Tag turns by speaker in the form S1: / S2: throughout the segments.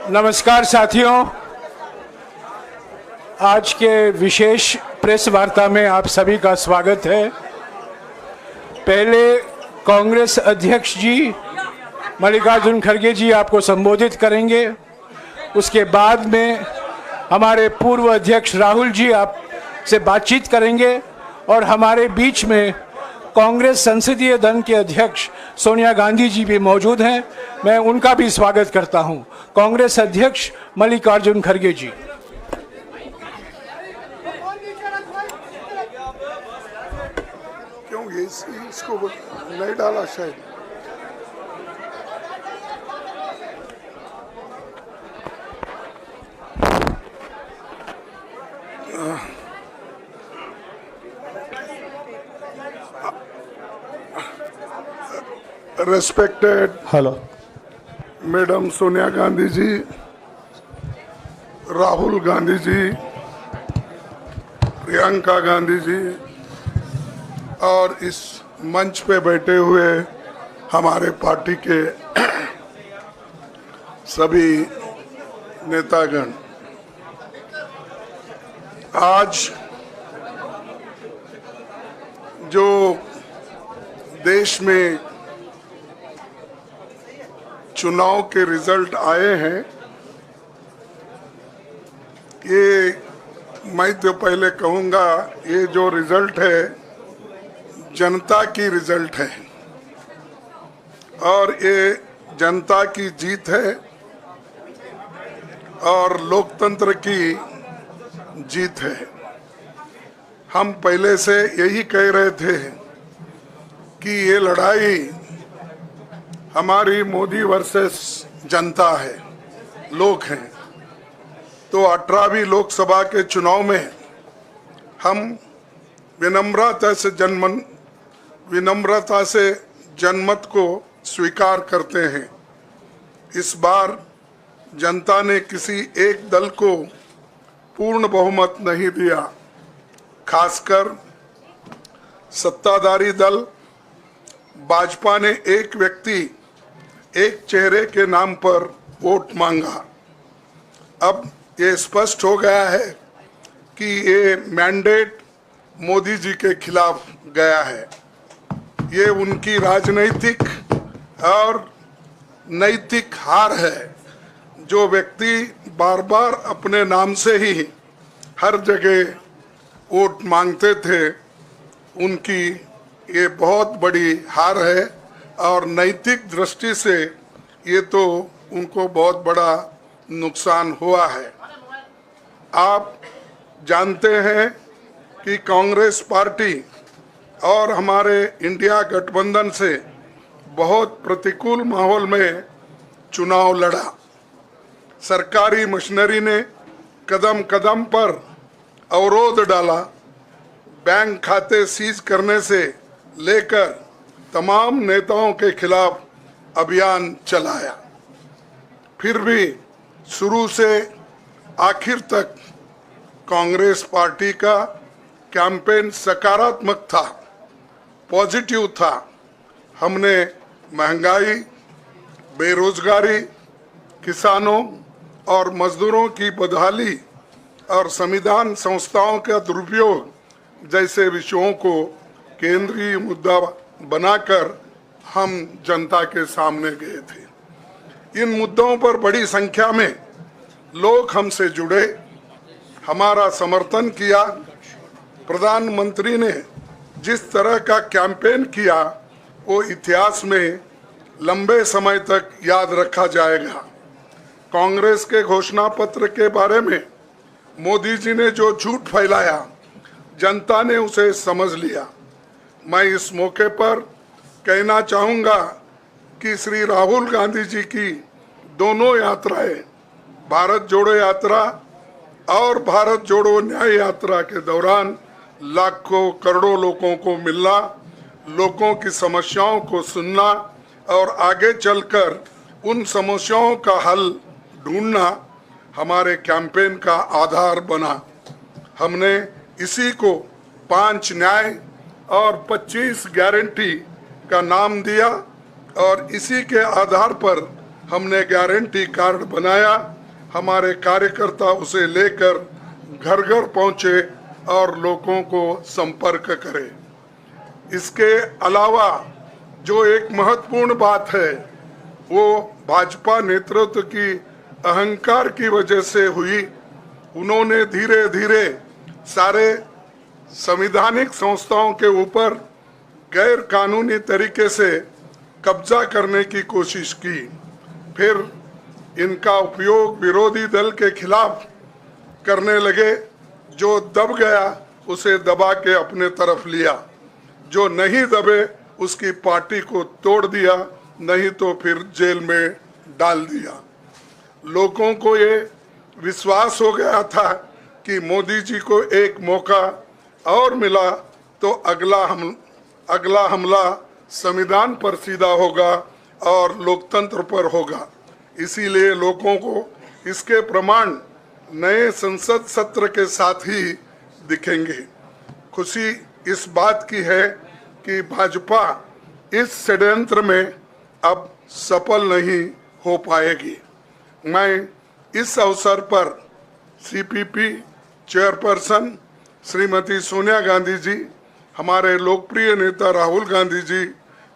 S1: नमस्कार साथियों, आज के विशेष प्रेस वार्ता में आप सभी का स्वागत है। पहले कांग्रेस अध्यक्ष जी मल्लिकार्जुन खड़गे जी आपको संबोधित करेंगे। उसके बाद में हमारे पूर्व अध्यक्ष राहुल जी आपसे बातचीत करेंगे और हमारे बीच में कांग्रेस संसदीय दल के अध्यक्ष सोनिया गांधी जी भी मौजूद हैं। मैं उनका भी स्वागत करता हूं। कांग्रेस अध्यक्ष मल्लिकार्जुन खड़गे जी।
S2: क्यों ये इसको नहीं डाला शायद। Respected
S1: hello
S2: madam Sonia Gandhi ji, Rahul Gandhi ji, Priyanka Gandhi ji और इस मंच पे बैठे हुए हमारे पार्टी के सभी नेतागण, आज जो देश में चुनाव के रिजल्ट आए हैं, ये मैं तो पहले कहूँगा, ये जो रिजल्ट है जनता की रिजल्ट है और ये जनता की जीत है और लोकतंत्र की जीत है। हम पहले से यही कह रहे थे कि ये लड़ाई हमारी मोदी वर्सेस जनता है, लोग हैं। तो 18वीं लोकसभा के चुनाव में हम विनम्रता से जनमत को स्वीकार करते हैं। इस बार जनता ने किसी एक दल को पूर्ण बहुमत नहीं दिया, खासकर सत्ताधारी दल भाजपा ने एक व्यक्ति एक चेहरे के नाम पर वोट मांगा। अब ये स्पष्ट हो गया है कि ये मैंडेट मोदी जी के खिलाफ गया है। ये उनकी राजनीतिक और नैतिक हार है। जो व्यक्ति बार बार अपने नाम से ही हर जगह वोट मांगते थे, उनकी ये बहुत बड़ी हार है और नैतिक दृष्टि से ये तो उनको बहुत बड़ा नुकसान हुआ है। आप जानते हैं कि कांग्रेस पार्टी और हमारे इंडिया गठबंधन से बहुत प्रतिकूल माहौल में चुनाव लड़ा। सरकारी मशीनरी ने कदम कदम पर अवरोध डाला। बैंक खाते सीज करने से लेकर तमाम नेताओं के खिलाफ अभियान चलाया। फिर भी शुरू से आखिर तक कांग्रेस पार्टी का कैंपेन सकारात्मक था, पॉजिटिव था। हमने महंगाई, बेरोजगारी, किसानों और मजदूरों की बदहाली और संविधान संस्थाओं का दुरुपयोग जैसे विषयों को केंद्रीय मुद्दा बनाकर हम जनता के सामने गए थे। इन मुद्दों पर बड़ी संख्या में लोग हमसे जुड़े, हमारा समर्थन किया। प्रधानमंत्री ने जिस तरह का कैंपेन किया वो इतिहास में लंबे समय तक याद रखा जाएगा। कांग्रेस के घोषणा पत्र के बारे में मोदी जी ने जो झूठ फैलाया, जनता ने उसे समझ लिया। मैं इस मौके पर कहना चाहूँगा कि श्री राहुल गांधी जी की दोनों यात्राएं, भारत जोड़ो यात्रा और भारत जोड़ो न्याय यात्रा के दौरान लाखों करोड़ों लोगों को मिलना, लोगों की समस्याओं को सुनना और आगे चलकर उन समस्याओं का हल ढूंढना हमारे कैंपेन का आधार बना। हमने इसी को 5 न्याय और 25 गारंटी का नाम दिया और इसी के आधार पर हमने गारंटी कार्ड बनाया हमारे कार्यकर्ता उसे लेकर घर घर पहुंचे और लोगों को संपर्क करें। इसके अलावा जो एक महत्वपूर्ण बात है वो भाजपा नेतृत्व की अहंकार की वजह से हुई। उन्होंने धीरे धीरे सारे संवैधानिक संस्थाओं के ऊपर गैर कानूनी तरीके से कब्जा करने की कोशिश की। फिर इनका उपयोग विरोधी दल के खिलाफ करने लगे। जो दब गया उसे दबा के अपने तरफ लिया, जो नहीं दबे उसकी पार्टी को तोड़ दिया, नहीं तो फिर जेल में डाल दिया। लोगों को ये विश्वास हो गया था कि मोदी जी को एक मौका और मिला तो अगला हमला संविधान पर सीधा होगा और लोकतंत्र पर होगा। इसीलिए लोगों को इसके प्रमाण नए संसद सत्र के साथ ही दिखेंगे। खुशी इस बात की है कि भाजपा इस षड्यंत्र में अब सफल नहीं हो पाएगी। मैं इस अवसर पर सीपीपी चेयरपर्सन श्रीमती सोनिया गांधी जी, हमारे लोकप्रिय नेता राहुल गांधी जी,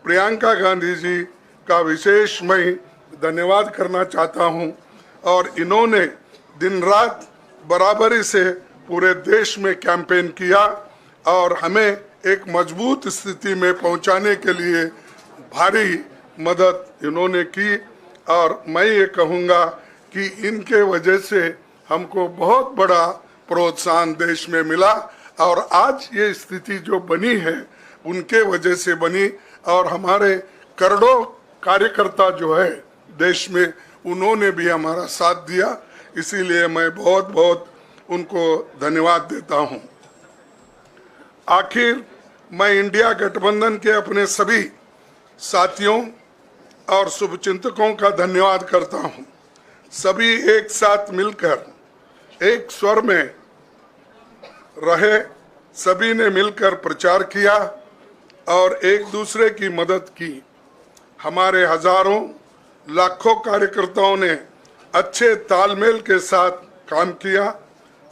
S2: प्रियंका गांधी जी का विशेष मैं धन्यवाद करना चाहता हूं। और इन्होंने दिन रात बराबरी से पूरे देश में कैंपेन किया और हमें एक मजबूत स्थिति में पहुंचाने के लिए भारी मदद इन्होंने की। और मैं ये कहूँगा कि इनके वजह से हमको बहुत बड़ा प्रोत्साहन देश में मिला और आज ये स्थिति जो बनी है उनके वजह से बनी। और हमारे करोड़ों कार्यकर्ता जो है देश में, उन्होंने भी हमारा साथ दिया। इसीलिए मैं बहुत बहुत उनको धन्यवाद देता हूं। आखिर मैं इंडिया गठबंधन के अपने सभी साथियों और शुभचिंतकों का धन्यवाद करता हूं। सभी एक साथ मिलकर एक स्वर में रहे, सभी ने मिलकर प्रचार किया और एक दूसरे की मदद की। हमारे हजारों लाखों कार्यकर्ताओं ने अच्छे तालमेल के साथ काम किया।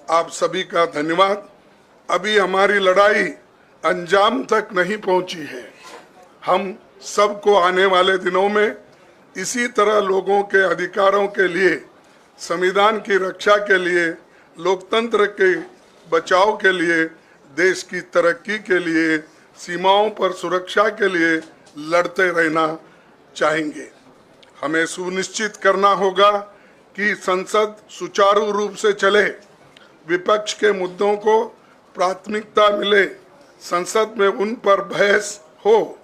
S2: आप सभी का धन्यवाद। अभी हमारी लड़ाई अंजाम तक नहीं पहुंची है। हम सबको आने वाले दिनों में इसी तरह लोगों के अधिकारों के लिए, संविधान की रक्षा के लिए, लोकतंत्र के बचाव के लिए, देश की तरक्की के लिए, सीमाओं पर सुरक्षा के लिए लड़ते रहना चाहेंगे। हमें सुनिश्चित करना होगा कि संसद सुचारू रूप से चले, विपक्ष के मुद्दों को प्राथमिकता मिले, संसद में उन पर बहस हो।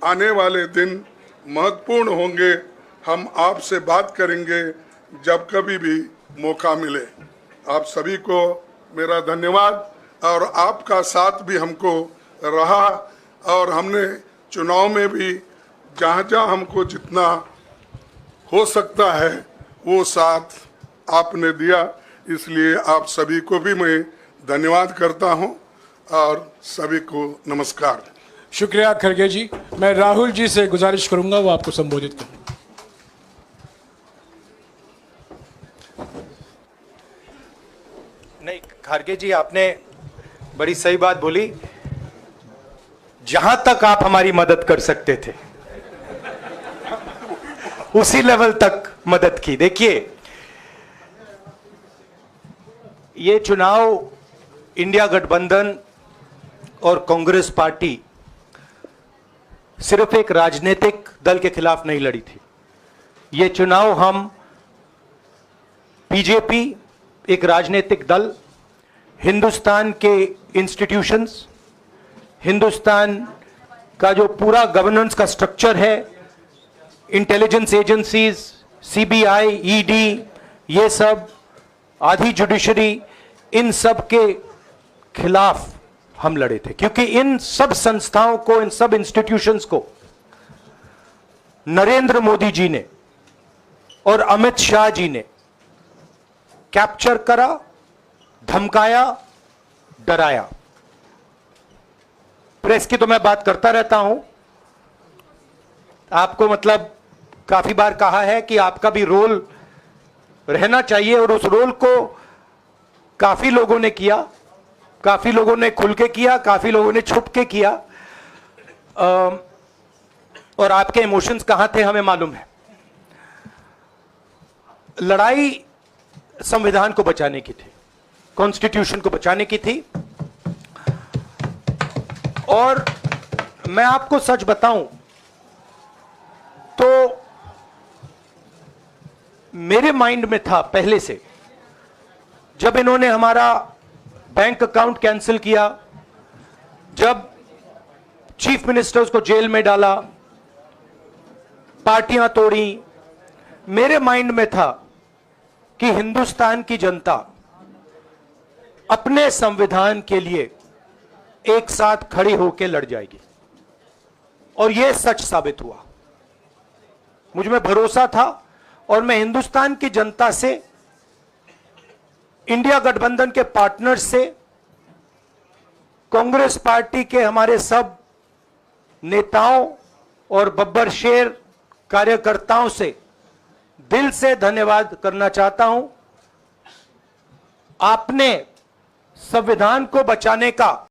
S2: आने वाले दिन महत्वपूर्ण होंगे। हम आपसे बात करेंगे जब कभी भी मौका मिले। आप सभी को मेरा धन्यवाद और आपका साथ भी हमको रहा और हमने चुनाव में भी जहाँ हमको जितना हो सकता है वो साथ आपने दिया। इसलिए आप सभी को भी मैं धन्यवाद करता हूं और सभी को नमस्कार।
S1: शुक्रिया खड़गे जी। मैं राहुल जी से गुजारिश करूंगा वो आपको संबोधित करें।
S3: नहीं, खड़गे जी आपने बड़ी सही बात बोली। जहां तक आप हमारी मदद कर सकते थे उसी लेवल तक मदद की। देखिए, ये चुनाव इंडिया गठबंधन और कांग्रेस पार्टी सिर्फ एक राजनीतिक दल के खिलाफ नहीं लड़ी थी। ये चुनाव हम बीजेपी, एक राजनीतिक दल, हिंदुस्तान के इंस्टीट्यूशंस, हिंदुस्तान का जो पूरा गवर्नेंस का स्ट्रक्चर है, इंटेलिजेंस एजेंसीज, सीबीआई, ईडी, ये सब, आधी जुडिशरी, इन सब के खिलाफ हम लड़े थे। क्योंकि इन सब संस्थाओं को, इन सब इंस्टीट्यूशंस को नरेंद्र मोदी जी ने और अमित शाह जी ने कैप्चर करा, धमकाया, डराया। प्रेस की तो मैं बात करता रहता हूं। आपको मतलब काफी बार कहा है कि आपका भी रोल रहना चाहिए और उस रोल को काफी लोगों ने किया, काफी लोगों ने खुल के किया, काफी लोगों ने छुप के किया। और आपके इमोशंस कहां थे हमें मालूम है। लड़ाई संविधान को बचाने की थी, कॉन्स्टिट्यूशन को बचाने की थी। और मैं आपको सच बताऊं तो मेरे माइंड में था पहले से, जब इन्होंने हमारा बैंक अकाउंट कैंसिल किया, जब चीफ मिनिस्टर्स को जेल में डाला, पार्टियां तोड़ी, मेरे माइंड में था कि हिंदुस्तान की जनता अपने संविधान के लिए एक साथ खड़ी होकर लड़ जाएगी। और यह सच साबित हुआ। मुझ में भरोसा था और मैं हिंदुस्तान की जनता से, इंडिया गठबंधन के पार्टनर्स से, कांग्रेस पार्टी के हमारे सब नेताओं और बब्बर शेर कार्यकर्ताओं से दिल से धन्यवाद करना चाहता हूं। आपने संविधान को बचाने का